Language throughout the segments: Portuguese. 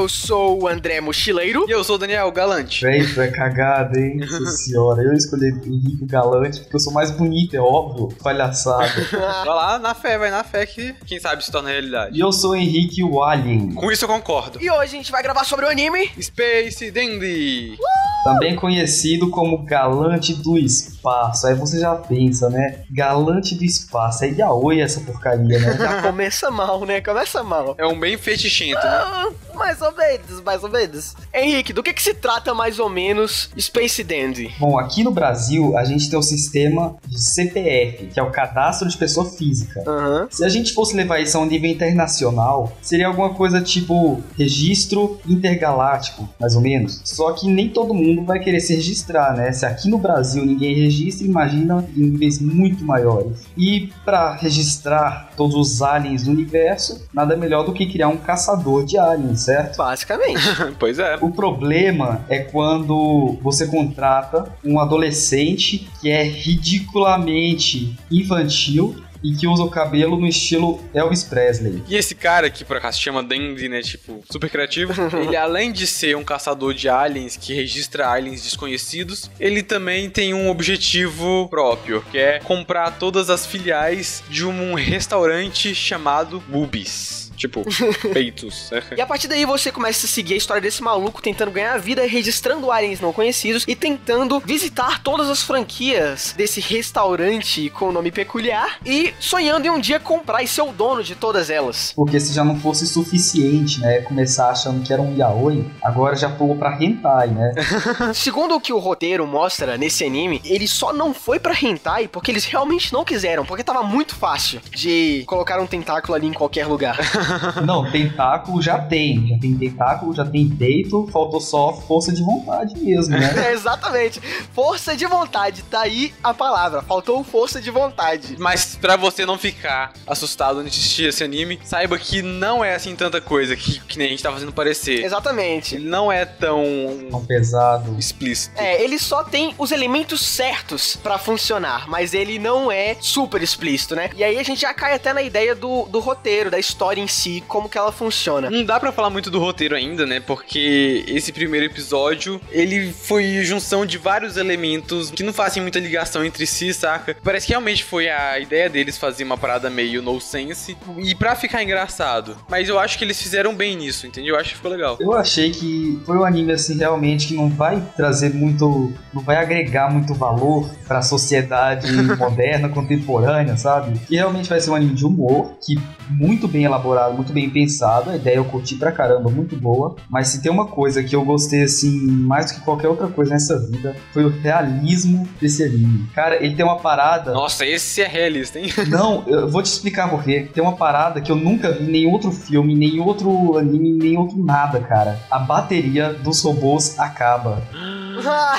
Eu sou o André Mochileiro. E eu sou o Daniel Galante. Véi, tu é cagado, hein? Nossa senhora, eu escolhi Henrique Galante porque eu sou mais bonito, é óbvio. Palhaçada. Vai lá, vai na fé que quem sabe se torna realidade. E eu sou Henrique o Alien. Com isso eu concordo. E hoje a gente vai gravar sobre o anime Space Dandy. Também conhecido como Galante do Espaço. Aí você já pensa, né? Galante do Espaço. É yaoi essa porcaria, né? Já começa mal, né? Começa mal. É um bem fetichento, né? Mais ou menos. Henrique, do que se trata mais ou menos Space Dandy? Bom, aqui no Brasil, a gente tem o sistema de CPF, que é o Cadastro de Pessoa Física. Uhum. Se a gente fosse levar isso a um nível internacional, seria alguma coisa tipo Registro Intergaláctico, mais ou menos. Só que nem todo mundo vai querer se registrar, né? Se aqui no Brasil ninguém registra, imagina em níveis muito maiores. E para registrar todos os aliens do universo, nada melhor do que criar um caçador de aliens, certo? Basicamente. Pois é. O problema é quando você contrata um adolescente que é ridiculamente infantil e que usa o cabelo no estilo Elvis Presley. E esse cara que por acaso se chama Dandy, né, tipo, super criativo, ele além de ser um caçador de aliens que registra aliens desconhecidos, ele também tem um objetivo próprio, que é comprar todas as filiais de um restaurante chamado Boobies. Tipo, peitos. E a partir daí você começa a seguir a história desse maluco tentando ganhar vida, registrando aliens não conhecidos e tentando visitar todas as franquias desse restaurante com nome peculiar e sonhando em um dia comprar e ser o dono de todas elas. Porque se já não fosse suficiente, né, começar achando que era um yaoi, agora já pulou pra hentai, né? Segundo o que o roteiro mostra nesse anime, ele só não foi pra hentai porque eles realmente não quiseram, porque tava muito fácil de colocar um tentáculo ali em qualquer lugar. Não, tentáculo já tem tentáculo, já tem peito, faltou só força de vontade mesmo, né? Exatamente, força de vontade, tá aí a palavra, faltou força de vontade. Mas pra você não ficar assustado antes de assistir esse anime, saiba que não é assim tanta coisa que nem a gente tá fazendo parecer. Exatamente. Ele não é tão pesado, explícito. Ele só tem os elementos certos pra funcionar, mas ele não é super explícito, né? E aí a gente já cai até na ideia do roteiro, da história em si, como que ela funciona. Não dá pra falar muito do roteiro ainda, né? Porque esse primeiro episódio, ele foi junção de vários elementos que não fazem muita ligação entre si, saca? Parece que realmente foi a ideia deles fazer uma parada meio nonsense e pra ficar engraçado. Mas eu acho que eles fizeram bem nisso, entendeu? Eu acho que ficou legal. Eu achei que foi um anime, assim, realmente que não vai trazer muito, não vai agregar muito valor pra sociedade moderna, contemporânea, sabe? E realmente vai ser um anime de humor, que muito bem elaborado, muito bem pensado, a ideia eu curti pra caramba, muito boa, mas se tem uma coisa que eu gostei, assim, mais do que qualquer outra coisa nessa vida, foi o realismo desse anime. Cara, ele tem uma parada... Nossa, esse é realista, hein? Não, eu vou te explicar por quê. Tem uma parada que eu nunca vi em nenhum outro filme, nem outro anime, nem outro nada, cara. A bateria dos robôs acaba.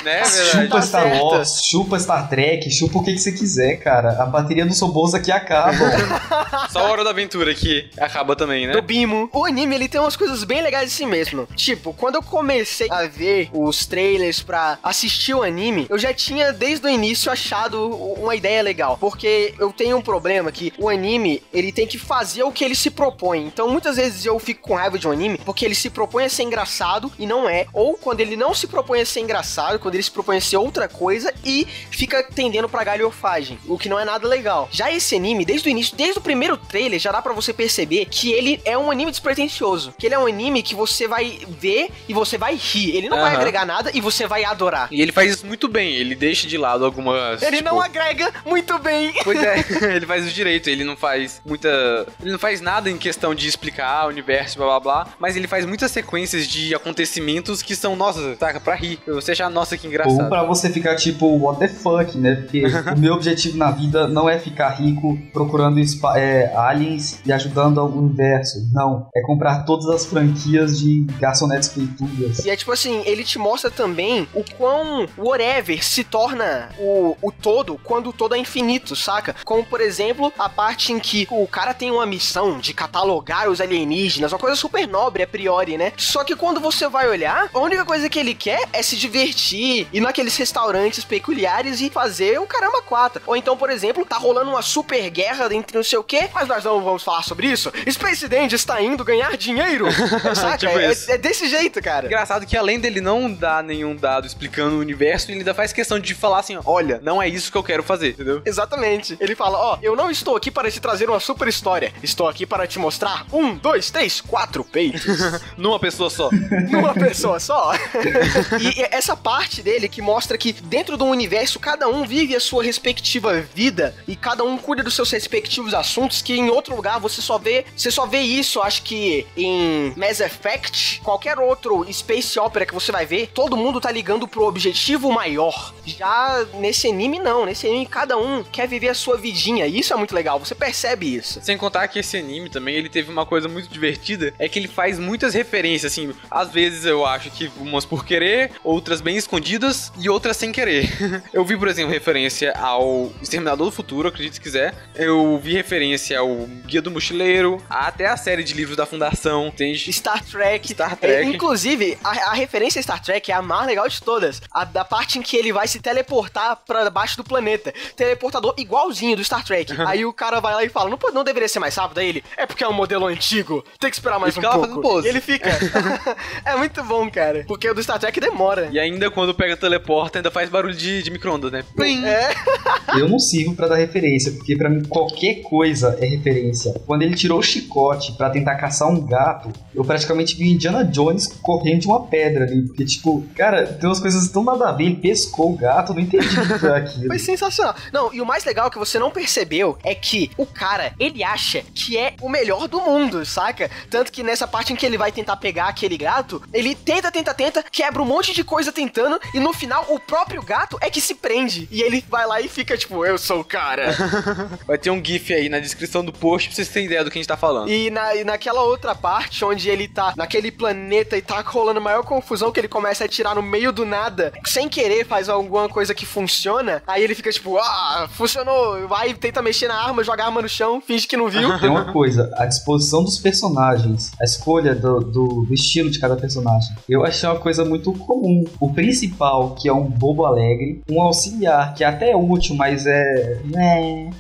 Né, chupa Star Wars, chupa Star Trek, chupa o que você quiser, cara. A bateria dos robôs aqui acaba. Só a Hora da Aventura que acaba também, né? Do Bimo. O anime, ele tem umas coisas bem legais de si mesmo. Tipo, quando eu comecei a ver os trailers pra assistir o anime, eu já tinha, desde o início, achado uma ideia legal. Porque eu tenho um problema que o anime, ele tem que fazer o que ele se propõe. Então, muitas vezes eu fico com raiva de um anime porque ele se propõe a ser engraçado e não é. Ou quando ele não se propõe a ser engraçado, quando ele se propõe a ser outra coisa e fica tendendo pra galhofagem, o que não é nada legal. Já esse anime, desde o início, desde o primeiro trailer, já dá pra você perceber que ele é um anime despretensioso, que ele é um anime que você vai ver e você vai rir, ele não vai agregar nada e você vai adorar. E ele faz isso muito bem, ele deixa de lado algumas... Ele não agrega muito bem. Pois é, ele faz o direito, ele não faz nada em questão de explicar o universo, blá blá blá, mas ele faz muitas sequências de acontecimentos que são, nossa, saca, pra rir, pra você achar, nossa, que engraçado. Ou pra você ficar tipo, what the fuck, né? Porque o meu objetivo na vida não é ficar rico procurando aliens e ajudando o universo. Não. É comprar todas as franquias de garçonetes peitudas. E é tipo assim, ele te mostra também o quão whatever se torna o todo quando o todo é infinito, saca? Como, por exemplo, a parte em que o cara tem uma missão de catalogar os alienígenas, uma coisa super nobre a priori, né? Só que quando você vai olhar, a única coisa que ele quer é se divertir divertir, ir naqueles restaurantes peculiares e fazer o caramba 4. Ou então, por exemplo, tá rolando uma super guerra entre não sei o quê, mas nós não vamos falar sobre isso. Space Dandy está indo ganhar dinheiro. Saca? Tipo é desse jeito, cara. Engraçado que além dele não dar nenhum dado explicando o universo, ele ainda faz questão de falar assim, olha, não é isso que eu quero fazer, entendeu? Exatamente. Ele fala, ó, eu não estou aqui para te trazer uma super história. Estou aqui para te mostrar 1, 2, 3, 4 peitos. Numa pessoa só. Numa pessoa só. E essa parte dele que mostra que dentro do universo cada um vive a sua respectiva vida e cada um cuida dos seus respectivos assuntos, que em outro lugar você só vê isso, acho que em Mass Effect, qualquer outro space opera que você vai ver, todo mundo tá ligando pro objetivo maior. Já nesse anime não, nesse anime cada um quer viver a sua vidinha, e isso é muito legal, você percebe isso. Sem contar que esse anime também, ele teve uma coisa muito divertida, é que ele faz muitas referências, assim, às vezes eu acho que umas por querer, outras bem escondidas e outras sem querer. Eu vi, por exemplo, referência ao Exterminador do Futuro, acredite se quiser. Eu vi referência ao Guia do Mochileiro, até a série de livros da Fundação, entende? Star Trek. Inclusive, a referência a Star Trek é a mais legal de todas. A da parte em que ele vai se teleportar pra baixo do planeta. Teleportador igualzinho do Star Trek. Aí o cara vai lá e fala, não deveria ser mais rápido? Aí ele, é porque é um modelo antigo, tem que esperar mais um pouco. E ele fica. É muito bom, cara. Porque o do Star Trek demora. E ainda quando pega teleporta, ainda faz barulho de micro-ondas, né? Plim! Eu não sirvo pra dar referência, porque pra mim qualquer coisa é referência. Quando ele tirou o chicote pra tentar caçar um gato, eu praticamente vi Indiana Jones correndo de uma pedra ali. Porque, tipo, cara, tem umas coisas tão nada a ver. Ele pescou o gato, não entendi o que foi aquilo. Foi sensacional. Não, e o mais legal que você não percebeu é que o cara, ele acha que é o melhor do mundo, saca? Tanto que nessa parte em que ele vai tentar pegar aquele gato, ele tenta, quebra um monte de coisa tentando, e no final o próprio gato é que se prende. E ele vai lá e fica tipo, eu sou o cara. Vai ter um gif aí na descrição do post pra vocês terem ideia do que a gente tá falando. E naquela outra parte, onde ele tá naquele planeta e tá rolando a maior confusão, que ele começa a atirar no meio do nada, sem querer faz alguma coisa que funciona, aí ele fica tipo, funcionou, vai, tenta mexer na arma, joga a arma no chão, finge que não viu. Tem uma coisa, a disposição dos personagens, a escolha do estilo de cada personagem, eu achei uma coisa muito comum. O principal, que é um bobo alegre, um auxiliar, que é até útil, mas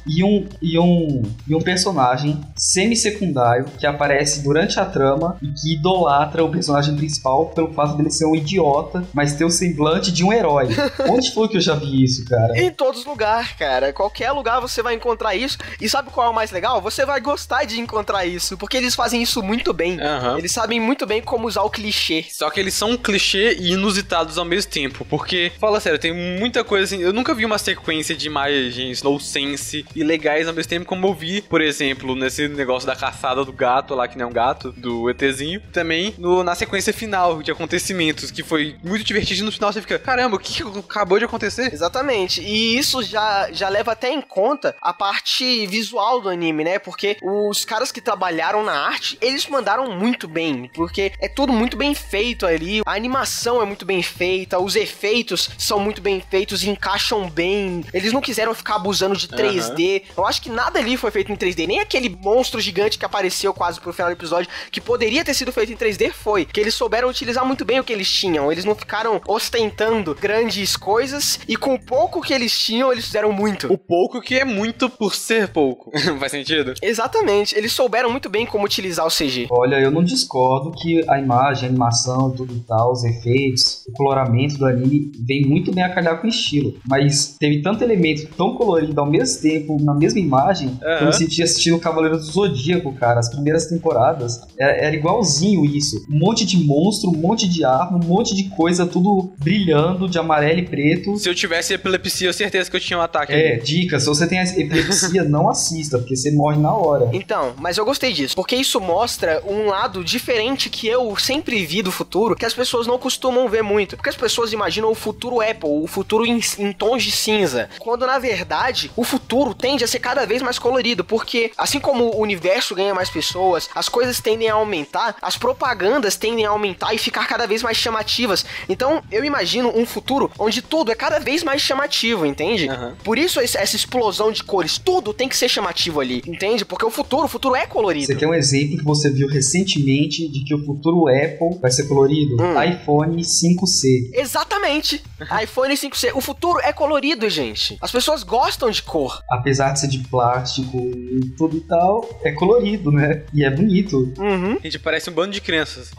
e um personagem semi-secundário, que aparece durante a trama e que idolatra o personagem principal pelo fato dele ser um idiota, mas ter o semblante de um herói. Onde foi que eu já vi isso, cara? Em todos os lugares, cara. Qualquer lugar você vai encontrar isso. E sabe qual é o mais legal? Você vai gostar de encontrar isso, porque eles fazem isso muito bem. Eles sabem muito bem como usar o clichê. Só que eles são um clichê e inusitados ao mesmo tempo, porque, fala sério, tem muita coisa assim, eu nunca vi uma sequência de imagens nonsense e legais ao mesmo tempo como eu vi, por exemplo, nesse negócio da caçada do gato lá, que não é um gato, do ETzinho, também na sequência final de acontecimentos, que foi muito divertido, e no final você fica, caramba, o que acabou de acontecer? Exatamente, e isso já leva até em conta a parte visual do anime, né, porque os caras que trabalharam na arte, eles mandaram muito bem, porque é tudo muito bem feito ali, a animação é muito bem feita, os efeitos são muito bem feitos e encaixam bem, eles não quiseram ficar abusando de 3D, eu acho que nada ali foi feito em 3D, nem aquele monstro gigante que apareceu quase pro final do episódio, que poderia ter sido feito em 3D, foi, que eles souberam utilizar muito bem o que eles tinham, eles não ficaram ostentando grandes coisas, e com o pouco que eles tinham, eles fizeram muito. O pouco que é muito por ser pouco. Faz sentido? Exatamente, eles souberam muito bem como utilizar o CG. Olha, eu não discordo que a imagem, a animação, tudo e tal, os efeitos, o coloramento do anime vem muito bem a calhar com o estilo, mas teve tanto elemento tão colorido ao mesmo tempo, na mesma imagem, que eu me senti assistindo Cavaleiro do Zodíaco, cara, as primeiras temporadas, era igualzinho isso, um monte de monstro, um monte de arma, um monte de coisa, tudo brilhando de amarelo e preto. Se eu tivesse epilepsia, eu certeza que eu tinha um ataque. Dica, se você tem epilepsia, não assista, porque você morre na hora. Então, mas eu gostei disso, porque isso mostra um lado diferente que eu sempre vi do futuro, que as pessoas não costumam ver muito, porque as pessoas imaginam o futuro Apple, o futuro em tons de cinza, quando na verdade o futuro tende a ser cada vez mais colorido, porque assim como o universo ganha mais pessoas, as coisas tendem a aumentar, as propagandas tendem a aumentar e ficar cada vez mais chamativas. Então eu imagino um futuro onde tudo é cada vez mais chamativo, entende? Por isso essa explosão de cores, tudo tem que ser chamativo ali, entende? Porque o futuro é colorido. Você quer um exemplo que você viu recentemente de que o futuro Apple vai ser colorido? iPhone 5C. 5C. Exatamente. iPhone 5C. O futuro é colorido, gente. As pessoas gostam de cor. Apesar de ser de plástico e tudo e tal, é colorido, né? E é bonito. Uhum. A gente parece um bando de crianças.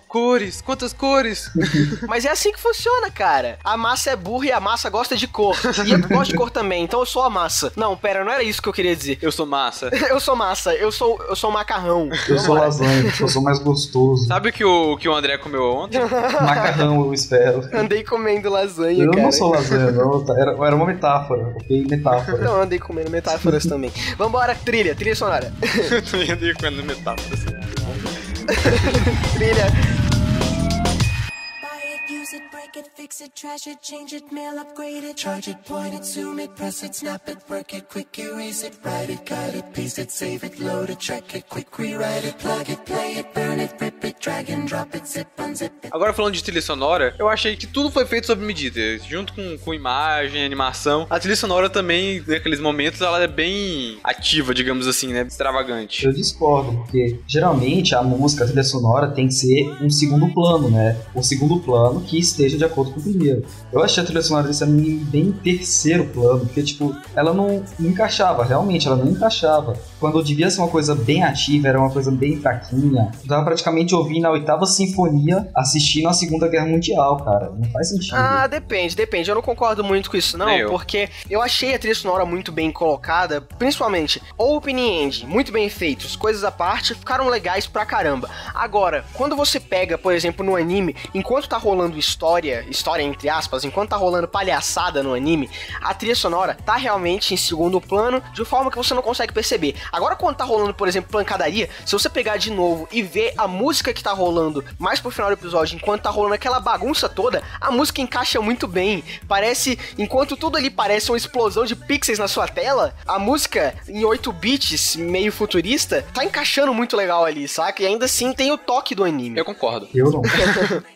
Cores, quantas cores? Mas é assim que funciona, cara. A massa é burra e a massa gosta de cor. E eu gosto de cor também, então eu sou a massa. Não, pera, não era isso que eu queria dizer. Eu sou massa. Eu sou massa, eu sou macarrão. Eu sou lasanha, eu sou mais gostoso. Sabe o que o André comeu ontem? Macarrão, eu espero. Andei comendo lasanha, eu cara. não sou lasanha, não. Era uma metáfora, ok? Metáfora. Não, andei comendo metáforas também. Vambora, trilha sonora. Eu também andei comendo metáforas. Trilha. Use it, break it, fix it, trash it, change it, mail, upgrade it, charge it, point it, zoom it, press it, snap it, work it, quick erase it, write it, cut it, paste it, save it, load it, track it, quick rewrite it, plug it, play it, burn it, rip it, drag and drop it, zip, unzip it. Agora falando de trilha sonora, eu achei que tudo foi feito sob medida, junto com imagem, animação. A trilha sonora também, naqueles momentos, ela é bem ativa, digamos assim, né? Extravagante. Eu discordo, porque geralmente a música, a trilha sonora tem que ser um segundo plano, né? Um segundo plano que esteja de acordo com o primeiro. Eu achei a trilha sonora desse anime bem terceiro plano, porque, tipo, ela não encaixava, realmente, ela não encaixava. Quando devia ser uma coisa bem ativa, era uma coisa bem fraquinha. Eu tava praticamente ouvindo a 8ª Sinfonia assistindo a Segunda Guerra Mundial, cara. Não faz sentido. Ah, depende. Eu não concordo muito com isso, não, porque eu achei a trilha sonora muito bem colocada, principalmente opening end, muito bem feitos, coisas à parte, ficaram legais pra caramba. Agora, quando você pega, por exemplo, no anime, enquanto tá rolando história entre aspas, enquanto tá rolando palhaçada no anime, a trilha sonora tá realmente em segundo plano, de forma que você não consegue perceber. Agora, quando tá rolando, por exemplo, pancadaria, se você pegar de novo e ver a música que tá rolando mais pro final do episódio, enquanto tá rolando aquela bagunça toda, a música encaixa muito bem. Parece, enquanto tudo ali parece uma explosão de pixels na sua tela, a música em 8 bits, meio futurista, tá encaixando muito legal ali, saca? E ainda assim tem o toque do anime. Eu concordo. Eu não.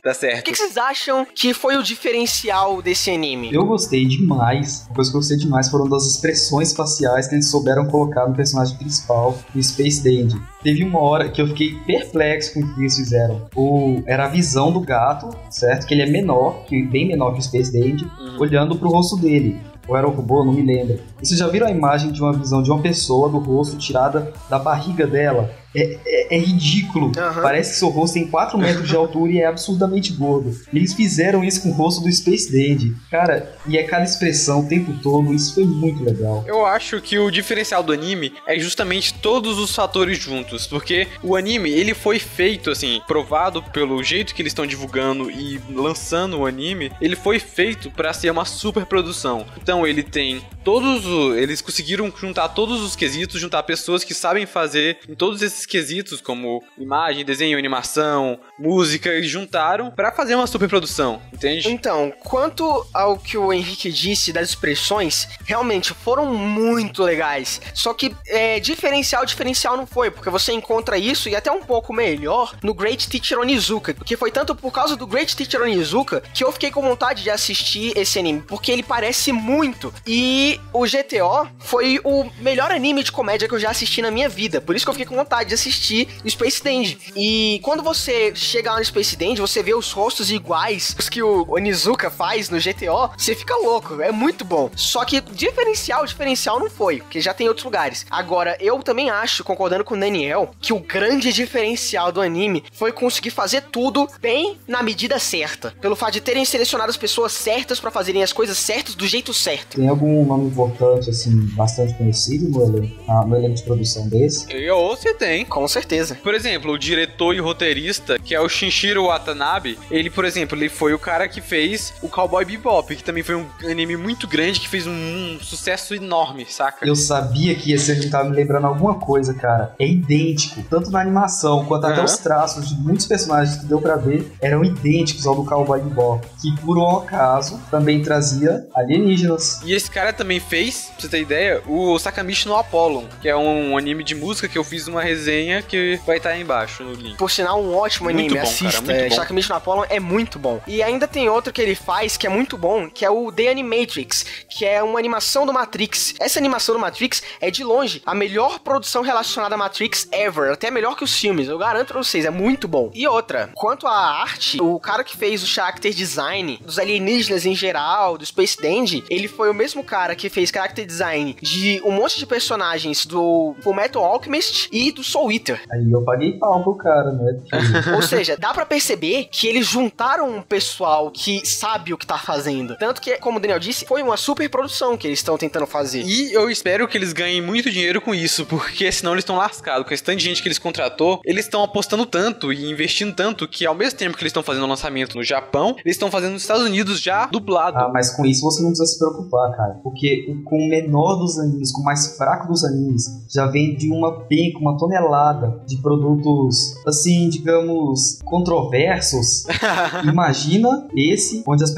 Tá certo. O que vocês acham que foi o diferencial desse anime? Eu gostei demais. Uma coisa que eu gostei demais foram das expressões faciais que eles souberam colocar no personagem principal, o Space Dandy. Teve uma hora que eu fiquei perplexo com o que eles fizeram. Era a visão do gato, certo? Que ele é menor, bem menor que o Space Dandy, olhando pro rosto dele. Ou era o robô, não me lembro. Vocês já viram a imagem de uma visão de uma pessoa do rosto tirada da barriga dela? É ridículo. Uhum. Parece que seu rosto tem 4 metros de altura e é absurdamente gordo. E eles fizeram isso com o rosto do Space Dandy. Cara, e é cada expressão o tempo todo. Isso foi muito legal. Eu acho que o diferencial do anime é justamente todos os fatores juntos. Porque o anime, ele foi feito, assim, provado pelo jeito que eles estão divulgando e lançando o anime, ele foi feito pra ser uma super produção. Então ele tem eles conseguiram juntar todos os quesitos, juntar pessoas que sabem fazer em todos esses quesitos, como imagem, desenho, animação, música, e juntaram pra fazer uma super produção, entende? Então, quanto ao que o Henrique disse das expressões, realmente foram muito legais. Só que diferencial não foi, porque você encontra isso e até um pouco melhor no Great Teacher Onizuka, que foi tanto por causa do Great Teacher Onizuka que eu fiquei com vontade de assistir esse anime, porque ele parece muito. E o GTO foi o melhor anime de comédia que eu já assisti na minha vida, por isso que eu fiquei com vontade de assistir o Space Dandy. E quando você chega lá no Space Dandy, você vê os rostos iguais os que o Onizuka faz no GTO, você fica louco, é muito bom. Só que diferencial não foi, porque já tem outros lugares. Agora, eu também acho, concordando com o Daniel, que o grande diferencial do anime foi conseguir fazer tudo bem na medida certa, pelo fato de terem selecionado as pessoas certas pra fazerem as coisas certas do jeito certo. Tem algum nome importante, assim, bastante conhecido no elenco de produção desse? Você tem. Com certeza. Por exemplo, o diretor e roteirista, que é o Shinichiro Watanabe, ele, por exemplo, ele foi o cara que fez o Cowboy Bebop, que também foi um anime muito grande, que fez um sucesso enorme, saca? Eu sabia que esse anime tava me lembrando alguma coisa, cara. É idêntico, tanto na animação quanto até os traços de muitos personagens que deu pra ver eram idênticos ao do Cowboy Bebop, que por um acaso também trazia alienígenas. E esse cara também fez, pra você ter ideia, o Sakamichi no Apollon, que é um anime de música que eu fiz uma resenha resenha que vai estar aí embaixo no link. Por sinal, um ótimo anime, Muito bom, assista. cara, muito bom. Shakamission Apollon é muito bom. E ainda tem outro que ele faz que é muito bom, que é o The Animatrix, que é uma animação do Matrix. Essa animação do Matrix é, de longe, a melhor produção relacionada a Matrix ever. Até melhor que os filmes, eu garanto pra vocês, é muito bom. E outra, quanto à arte, o cara que fez o character design dos alienígenas em geral, do Space Dandy, ele foi o mesmo cara que fez character design de um monte de personagens do Fullmetal Alchemist e do Soul Eater. Aí eu paguei pau pro cara, né? Ou seja, dá pra perceber que eles juntaram um pessoal que sabe o que tá fazendo. Tanto que, como o Daniel disse, foi uma super produção que eles estão tentando fazer. E eu espero que eles ganhem muito dinheiro com isso, porque senão eles estão lascados. Com esse tanto de gente que eles contratou, eles estão apostando tanto e investindo tanto que ao mesmo tempo que eles estão fazendo o lançamento no Japão, eles estão fazendo nos Estados Unidos já dublado. Ah, mas com isso você não precisa se preocupar, cara. Porque com o menor dos animes, com o mais fraco dos animes, já vem de uma penca, uma tonelada de produtos, assim, digamos, controversos. Imagina esse, onde as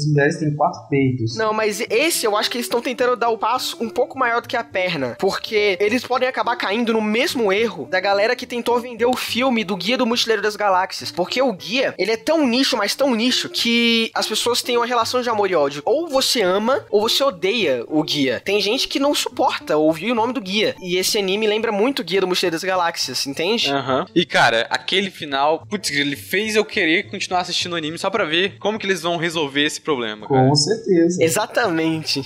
mulheres têm 4 peitos. Não, mas esse eu acho que eles estão tentando dar o passo um pouco maior do que a perna. Porque eles podem acabar caindo no mesmo erro da galera que tentou vender o filme do Guia do Mochileiro das Galáxias. Porque o Guia, ele é tão nicho, mas tão nicho, que as pessoas têm uma relação de amor e ódio. Ou você ama, ou você odeia o Guia. Tem gente que não suporta ouvir o nome do Guia. E esse anime lembra muito o Guia do Mochileiro das Galáxias, entende? Aham. E cara, aquele final, putz, ele fez eu querer continuar assistindo o anime só pra ver como que eles vão resolver esse problema, cara. Com certeza. Exatamente.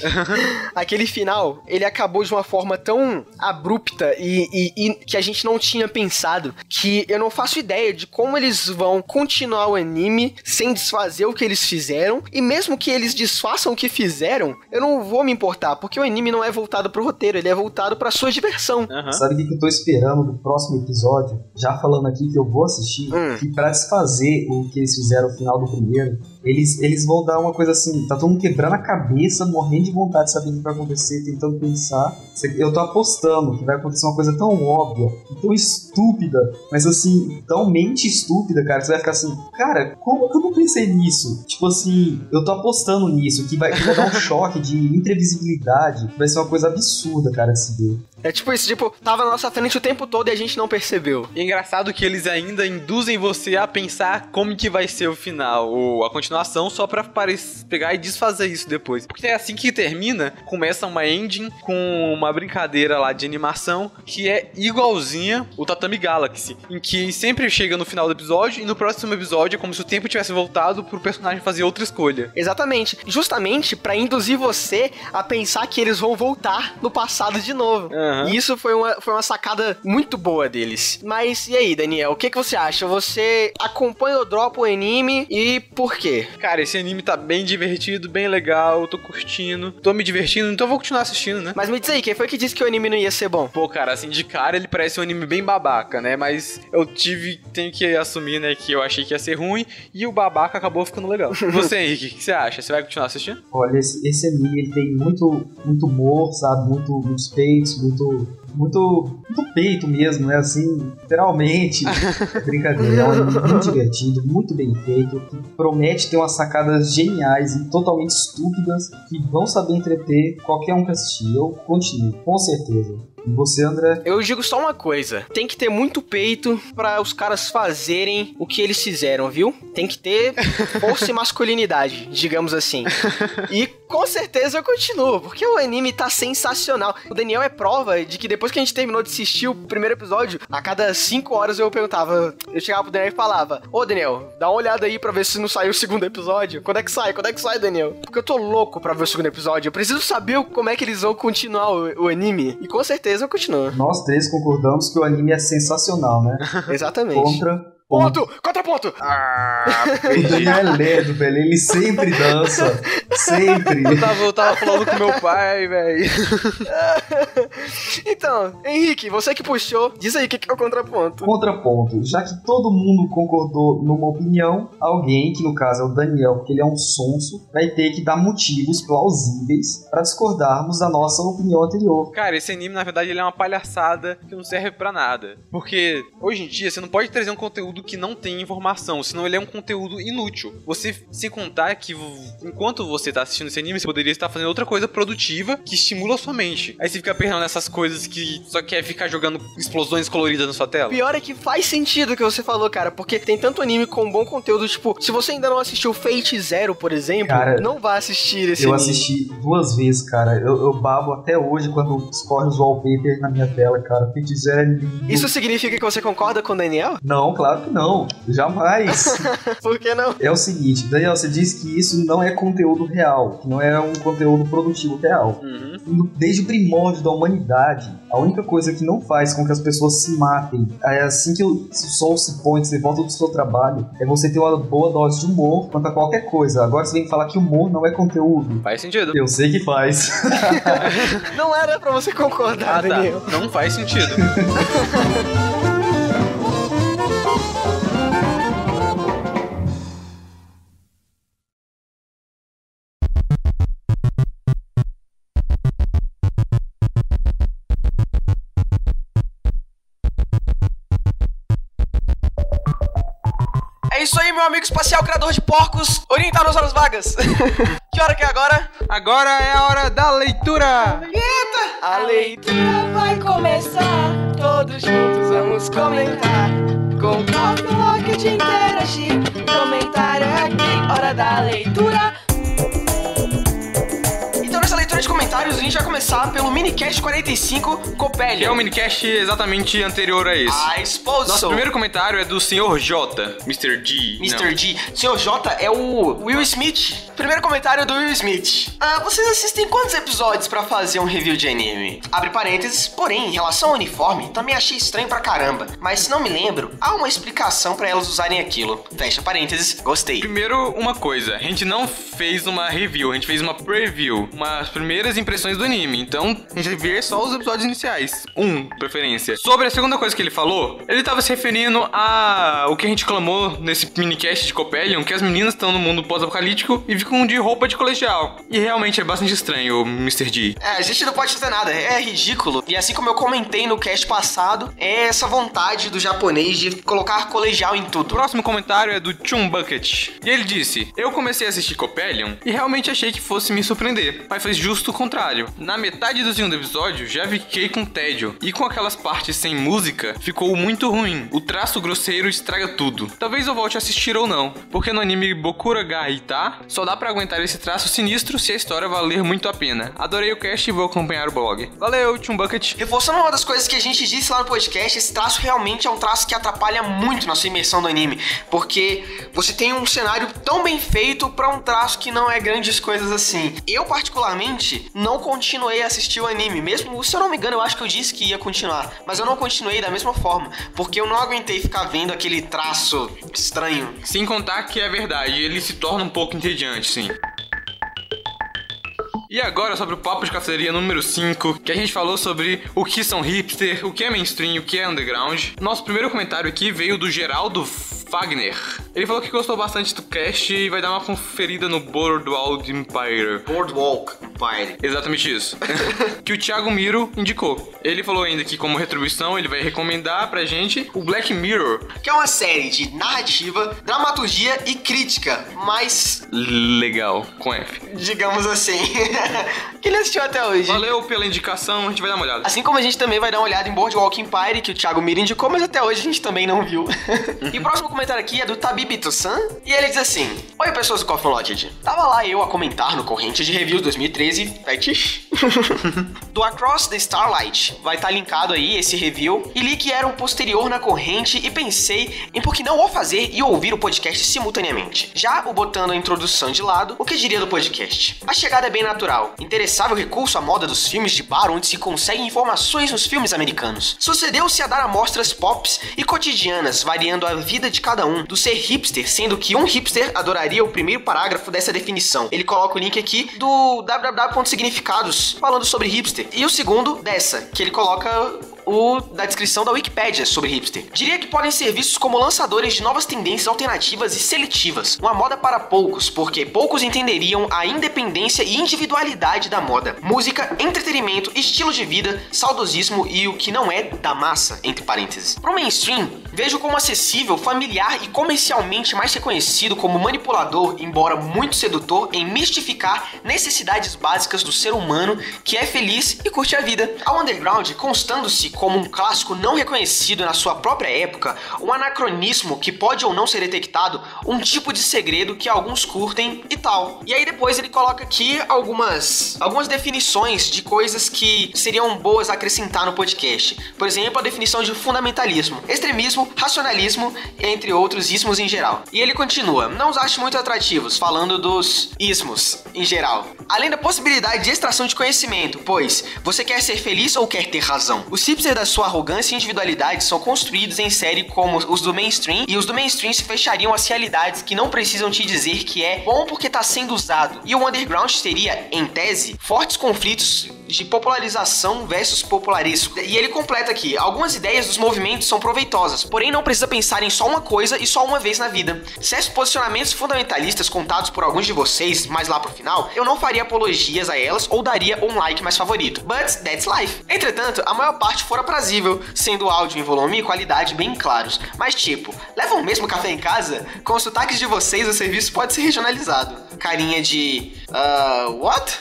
Aquele final, ele acabou de uma forma tão abrupta e que a gente não tinha pensado, que eu não faço ideia de como eles vão continuar o anime sem desfazer o que eles fizeram, e mesmo que eles desfaçam o que fizeram, eu não vou me importar, porque o anime não é voltado pro roteiro, ele é voltado pra sua diversão. Sabe o que eu tô esperando do próximo episódio? Já falando aqui que eu vou assistir, que pra desfazer o que eles fizeram no final do primeiro, eles vão dar uma coisa assim, tá todo mundo quebrando a cabeça, morrendo de vontade de saber o que vai acontecer, tentando pensar. Eu tô apostando que vai acontecer uma coisa tão óbvia, tão estúpida, mas assim, tão mente estúpida, cara, você vai ficar assim, cara, como que eu não pensei nisso? Tipo assim, eu tô apostando nisso, que vai dar um choque de imprevisibilidade, vai ser uma coisa absurda, cara, de se ver. É tipo isso, tipo, tava na nossa frente o tempo todo e a gente não percebeu. E é engraçado que eles ainda induzem você a pensar como que vai ser o final, ou a continuação, só pra pegar e desfazer isso depois. Porque é assim que termina, começa uma ending com uma brincadeira lá de animação que é igualzinha o Tatami Galaxy, em que sempre chega no final do episódio e no próximo episódio é como se o tempo tivesse voltado pro personagem fazer outra escolha. Exatamente. Justamente pra induzir você a pensar que eles vão voltar no passado de novo. E isso foi uma sacada muito boa deles. Mas e aí, Daniel, o que você acha? Você acompanha ou dropa o anime e por quê? Cara, esse anime tá bem divertido, bem legal, tô curtindo, tô me divertindo, então eu vou continuar assistindo, né? Mas me diz aí, quem foi que disse que o anime não ia ser bom? Pô, cara, assim, de cara ele parece um anime bem babaca, né? Mas tenho que assumir, né, que eu achei que ia ser ruim e o babaca acabou ficando legal. E você, Henrique, o que você acha? Você vai continuar assistindo? Olha, esse anime ele tem muito humor, sabe? Muitos peitos, muito peito mesmo, né? Assim, literalmente. Brincadeira, é um anime muito divertido, muito bem feito, que promete ter umas sacadas geniais e totalmente estúpidas que vão saber entreter qualquer um que assistir. Eu continuo, com certeza. E você, André? Eu digo só uma coisa. Tem que ter muito peito pra os caras fazerem o que eles fizeram, viu? Tem que ter força e masculinidade, digamos assim. E com certeza eu continuo, porque o anime tá sensacional. O Daniel é prova de que depois que a gente terminou de assistir o primeiro episódio, a cada 5 horas eu chegava pro Daniel e falava: Ô Daniel, dá uma olhada aí pra ver se não saiu o segundo episódio. Quando é que sai, Daniel? Porque eu tô louco pra ver o segundo episódio. Eu preciso saber como é que eles vão continuar o anime. E com certeza eu continuo. Nós três concordamos que o anime é sensacional, né? Exatamente. Contraponto! O Daniel é lerdo, velho. Ele sempre dança. Sempre. Eu tava falando com meu pai, velho. Então, Henrique, você que puxou, diz aí o que é o contraponto. Contraponto. Já que todo mundo concordou numa opinião, alguém, que no caso é o Daniel, porque ele é um sonso, vai ter que dar motivos plausíveis pra discordarmos da nossa opinião anterior. Cara, esse anime, na verdade, ele é uma palhaçada que não serve pra nada. Porque, hoje em dia, você não pode trazer um conteúdo conteúdo que não tem informação, senão ele é um conteúdo inútil. Você se contar que enquanto você tá assistindo esse anime, você poderia estar fazendo outra coisa produtiva que estimula a sua mente. Aí você fica perdendo nessas coisas que só quer ficar jogando explosões coloridas na sua tela. Pior é que faz sentido o que você falou, cara, porque tem tanto anime com bom conteúdo, tipo, se você ainda não assistiu Fate Zero, por exemplo, cara, não vá assistir esse anime. Eu assisti 2 vezes, cara. Eu babo até hoje quando escorre os wallpapers na minha tela, cara. Fate Zero é lindo. Isso significa que você concorda com o Daniel? Não, claro que não. Jamais. Por que não? É o seguinte, Daniel, você disse que isso não é conteúdo real, que não é um conteúdo produtivo real. Desde o primórdio da humanidade, a única coisa que não faz com que as pessoas se matem é assim que o sol se põe, que você volta do seu trabalho, é você ter uma boa dose de humor quanto a qualquer coisa. Agora você vem falar que humor não é conteúdo. Faz sentido. Eu sei que faz. Não era pra você concordar, Daniel. Tá. Não faz sentido. É isso aí, meu amigo espacial, criador de porcos, orientado nas horas vagas. Que hora que é agora? Agora é a hora da leitura. Eita! A leitura vai começar, todos juntos vamos comentar. Com o bloco de interagir, comentário é aqui, hora da leitura. Então nessa leitura de comentários a gente vai começar pelo minicast 45 Copelion. Que é o minicast exatamente anterior a esse. A esposa. Nosso primeiro comentário é do Sr. J, Mr. G. Mr. G. Sr. J é o Will Smith. Primeiro comentário do Will Smith. Vocês assistem quantos episódios pra fazer um review de anime? Abre parênteses, porém, em relação ao uniforme, também achei estranho pra caramba. Mas se não me lembro, há uma explicação pra elas usarem aquilo. Fecha parênteses, gostei. Primeiro, uma coisa. A gente não fez uma review, a gente fez uma preview. Umas primeiras impressões do anime. Então, a gente vai ver só os episódios iniciais. Preferência. Sobre a segunda coisa que ele falou, ele tava se referindo a o que a gente clamou nesse minicast de Copelion, que as meninas estão no mundo pós-apocalíptico e ficam de roupa de colegial. E realmente é bastante estranho, o Mr. G. A gente não pode fazer nada, é ridículo. E assim como eu comentei no cast passado, é essa vontade do japonês de colocar colegial em tudo. O próximo comentário é do Chum Bucket. E ele disse: eu comecei a assistir Copelion e realmente achei que fosse me surpreender, mas fez justo o contrário. Na metade do segundo episódio, já fiquei com tédio. E com aquelas partes sem música, ficou muito ruim. O traço grosseiro estraga tudo. Talvez eu volte a assistir ou não, porque no anime Bokura ga Ita, só dá pra aguentar esse traço sinistro se a história valer muito a pena. Adorei o cast e vou acompanhar o blog. Valeu, Chum Bucket. Reforçando uma das coisas que a gente disse lá no podcast, esse traço realmente é um traço que atrapalha muito na sua imersão do anime, porque você tem um cenário tão bem feito pra um traço que não é grandes coisas assim. Eu, particularmente, não continuei a assistir o anime, mesmo, se eu não me engano, eu acho que eu disse que ia continuar, mas eu não continuei da mesma forma, porque eu não aguentei ficar vendo aquele traço estranho. Sem contar que é verdade, ele se torna um pouco entediante, sim. E agora sobre o papo de cafeteria número 5, que a gente falou sobre o que são hipster, o que é mainstream, o que é underground. Nosso primeiro comentário aqui veio do Geraldo Fagner. Ele falou que gostou bastante do cast e vai dar uma conferida no Boardwalk Empire. Boardwalk Empire. Exatamente isso. Que o Thiago Miro indicou. Ele falou ainda que, como retribuição, ele vai recomendar pra gente o Black Mirror, que é uma série de narrativa, dramaturgia e crítica, mas... legal, com F. Digamos assim. Que ele assistiu até hoje. Valeu pela indicação, a gente vai dar uma olhada. Assim como a gente também vai dar uma olhada em Boardwalk Empire, que o Thiago Miro indicou, mas até hoje a gente também não viu. E o próximo comentário aqui é do Tabibito-san, e ele diz assim: oi, pessoas do Coffee Unlocked. Tava lá eu a comentar no Corrente de Reviews 2013, do Across the Starlight. Vai estar linkado aí esse review. E li que era um posterior na corrente e pensei em por que não o fazer e ouvir o podcast simultaneamente. Já o botando a introdução de lado, o que diria do podcast? A chegada é bem natural, interessável recurso à moda dos filmes de bar onde se conseguem informações nos filmes americanos. Sucedeu-se a dar amostras pops e cotidianas, variando a vida de cada um, do ser hipster, sendo que um hipster adoraria o primeiro parágrafo dessa definição. Ele coloca o link aqui do www.significados, falando sobre hipster. E o segundo, dessa, que ele coloca o da descrição da Wikipédia sobre hipster. Diria que podem ser vistos como lançadores de novas tendências alternativas e seletivas. Uma moda para poucos, porque poucos entenderiam a independência e individualidade da moda. Música, entretenimento, estilo de vida, saudosismo e o que não é da massa, entre parênteses. Pro mainstream, vejo como acessível, familiar e comercialmente mais reconhecido como manipulador, embora muito sedutor, em mistificar necessidades básicas do ser humano que é feliz e curte a vida. Ao underground, constando-se como um clássico não reconhecido na sua própria época, um anacronismo que pode ou não ser detectado, um tipo de segredo que alguns curtem e tal. E aí depois ele coloca aqui algumas definições de coisas que seriam boas a acrescentar no podcast. Por exemplo, a definição de fundamentalismo, extremismo, racionalismo, entre outros ismos em geral. E ele continua: não os acho muito atrativos, falando dos ismos em geral. Além da possibilidade de extração de conhecimento, pois você quer ser feliz ou quer ter razão? Os hipsters da sua arrogância e individualidade são construídos em série como os do mainstream, e os do mainstream se fechariam às realidades que não precisam te dizer que é bom porque tá sendo usado. E o underground teria, em tese, fortes conflitos de popularização versus popularismo. E ele completa aqui: algumas ideias dos movimentos são proveitosas, porém não precisa pensar em só uma coisa e só uma vez na vida. Certos posicionamentos fundamentalistas contados por alguns de vocês, mais lá pro final, eu não faria apologias a elas ou daria um like mais favorito. But that's life. Entretanto, a maior parte for aprazível, sendo o áudio em volume e qualidade bem claros. Mas tipo, levam mesmo café em casa? Com os sotaques de vocês, o serviço pode ser regionalizado. Carinha de... what?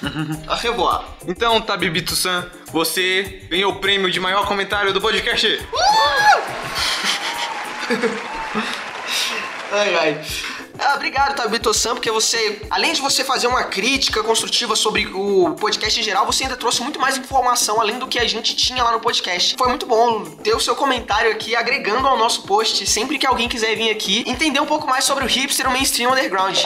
A revoar. Então, Tabibito-san, você ganhou o prêmio de maior comentário do podcast. Ai. Obrigado, Tabito-san, porque você, além de você fazer uma crítica construtiva sobre o podcast em geral, você ainda trouxe muito mais informação além do que a gente tinha lá no podcast. Foi muito bom ter o seu comentário aqui agregando ao nosso post, sempre que alguém quiser vir aqui entender um pouco mais sobre o hipster, o mainstream underground.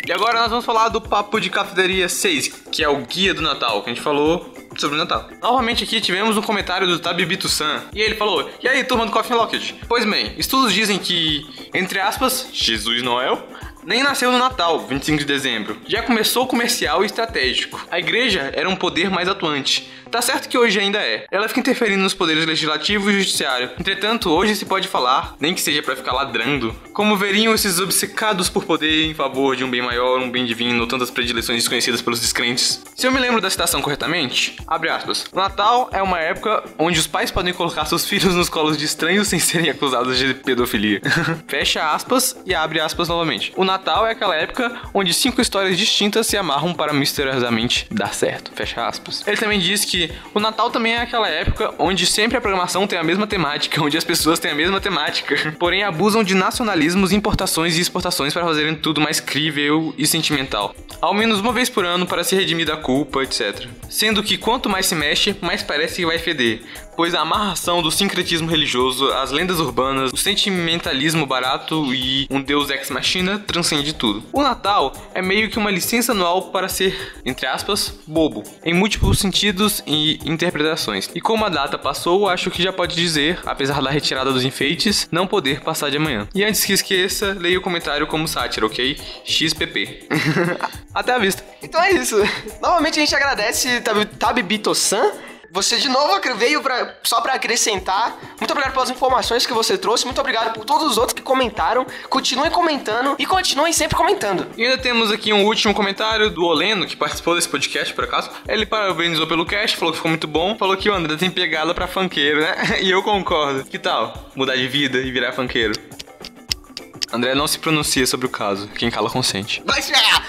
E agora nós vamos falar do Papo de Cafeteria 6, que é o guia do Natal, que a gente falou sobre o Natal. Novamente aqui tivemos um comentário do Tabibito-san, e ele falou: e aí, turma do Coffee Locket? Pois bem, estudos dizem que, entre aspas, Jesus Noel nem nasceu no Natal, 25 de dezembro. Já começou comercial e estratégico. A igreja era um poder mais atuante. Tá certo que hoje ainda é. Ela fica interferindo nos poderes legislativo e judiciário. Entretanto, hoje se pode falar, nem que seja pra ficar ladrando, como veriam esses obcecados por poder em favor de um bem maior, um bem divino, ou tantas predileções desconhecidas pelos descrentes. Se eu me lembro da citação corretamente, abre aspas, o Natal é uma época onde os pais podem colocar seus filhos nos colos de estranhos sem serem acusados de pedofilia. Fecha aspas e abre aspas novamente. O Natal é aquela época onde 5 histórias distintas se amarram para misteriosamente dar certo. Fecha aspas. Ele também diz que o Natal também é aquela época onde sempre a programação tem a mesma temática, onde as pessoas têm a mesma temática, porém abusam de nacionalismos, importações e exportações para fazerem tudo mais crível e sentimental. Ao menos uma vez por ano para se redimir da culpa, etc. Sendo que quanto mais se mexe, mais parece que vai feder, pois a amarração do sincretismo religioso, as lendas urbanas, o sentimentalismo barato e um deus ex machina transcende tudo. O Natal é meio que uma licença anual para ser, entre aspas, bobo, em múltiplos sentidos e interpretações. E como a data passou, acho que já pode dizer, apesar da retirada dos enfeites, não poder passar de amanhã. E antes que esqueça, leia o comentário como sátira, ok? XPP. Até a vista. Então é isso. Novamente a gente agradece Tabibito-san. Você de novo veio só pra acrescentar. Muito obrigado pelas informações que você trouxe. Muito obrigado por todos os outros que comentaram. Continuem comentando e continuem sempre comentando. E ainda temos aqui um último comentário do Oleno, que participou desse podcast, por acaso. Ele parabenizou pelo cast, falou que ficou muito bom. Falou que o André tem pegada pra funkeiro, né? E eu concordo. Que tal mudar de vida e virar funkeiro? André não se pronuncia sobre o caso. Quem cala consente. Vai esperar!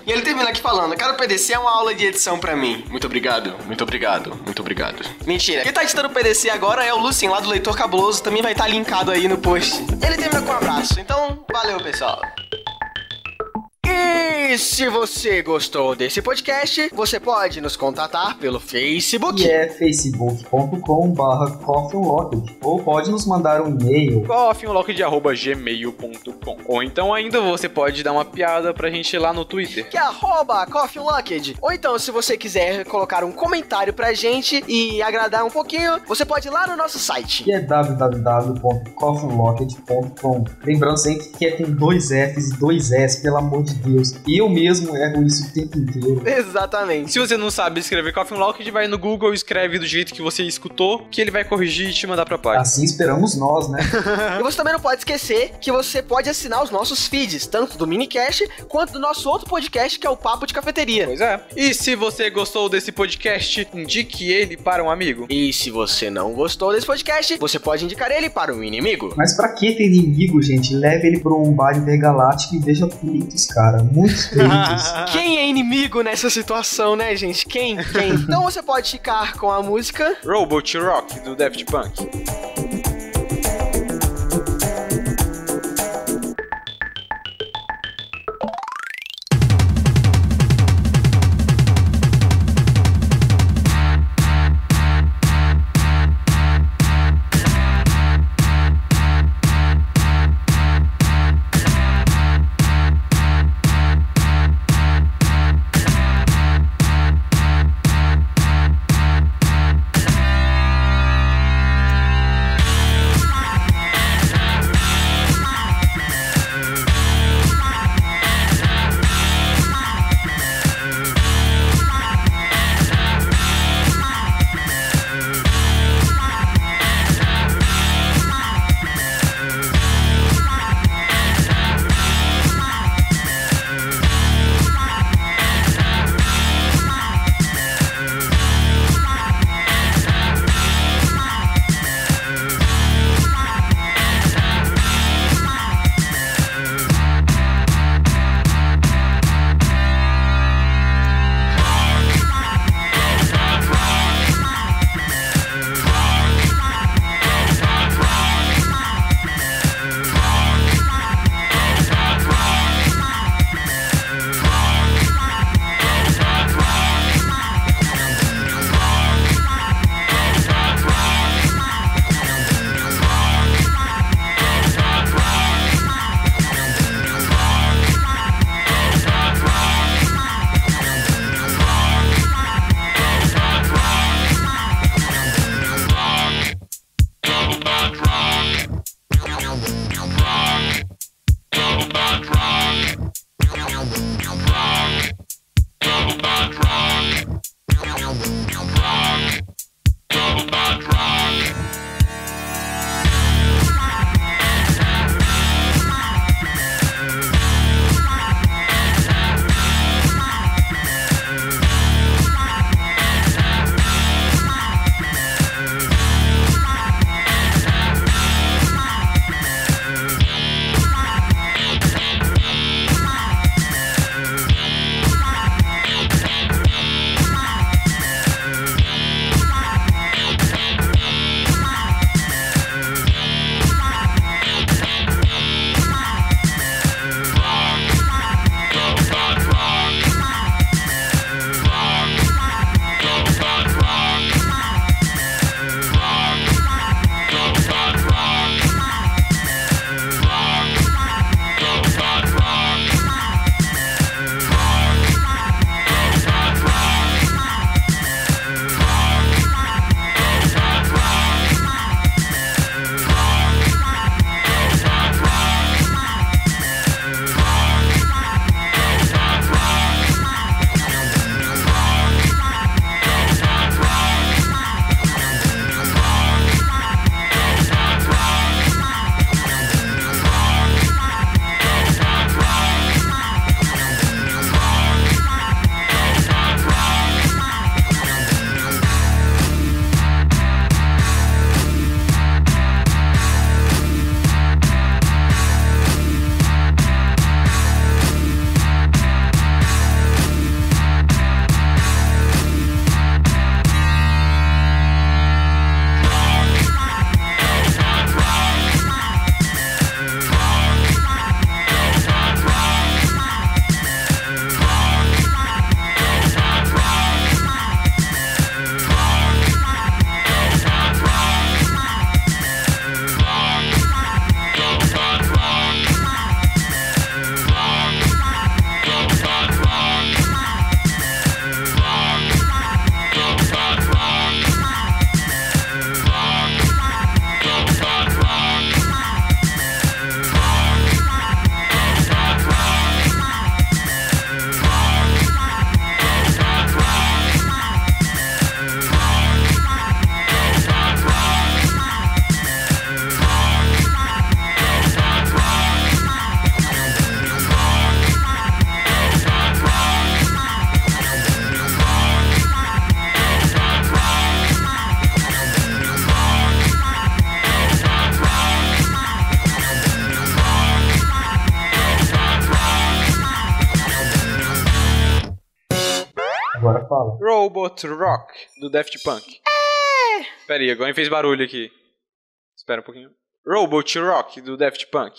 E ele termina aqui falando: cada PDC é uma aula de edição pra mim. Muito obrigado, muito obrigado, muito obrigado. Mentira. Quem tá editando o PDC agora é o Lucien, lá do Leitor Cabuloso. Também vai estar linkado aí no post. Ele termina com um abraço. Então, valeu, pessoal. E se você gostou desse podcast, você pode nos contatar pelo Facebook. Que é facebook.com/coffeeunlocked. Ou pode nos mandar um e-mail. coffeeunlocked@gmail.com. Ou então ainda você pode dar uma piada pra gente lá no Twitter. Que é @coffeeunlocked. Ou então, se você quiser colocar um comentário pra gente e agradar um pouquinho, você pode ir lá no nosso site. Que é www.coffeeunlocked.com. Lembrando sempre que é com 2 Fs e 2 S, pelo amor de Deus. E Eu mesmo erro isso o tempo inteiro. Exatamente. Se você não sabe escrever Coffin Locked, vai no Google, escreve do jeito que você escutou, que ele vai corrigir e te mandar pra página. Assim esperamos nós, né? E você também não pode esquecer que você pode assinar os nossos feeds, tanto do Minicast quanto do nosso outro podcast, que é o Papo de Cafeteria. Pois é. E se você gostou desse podcast, indique ele para um amigo. E se você não gostou desse podcast, você pode indicar ele para um inimigo. Mas pra que ter inimigo, gente? Leve ele pra um bar intergaláctico e veja peitos, cara. Muitos peitos. Quem é inimigo nessa situação, né, gente? Quem? Então você pode ficar com a música Robot Rock, do Daft Punk. fala. Robot Rock, do Daft Punk. Pera aí, agora fez barulho aqui. Espera um pouquinho. Robot Rock, do Daft Punk.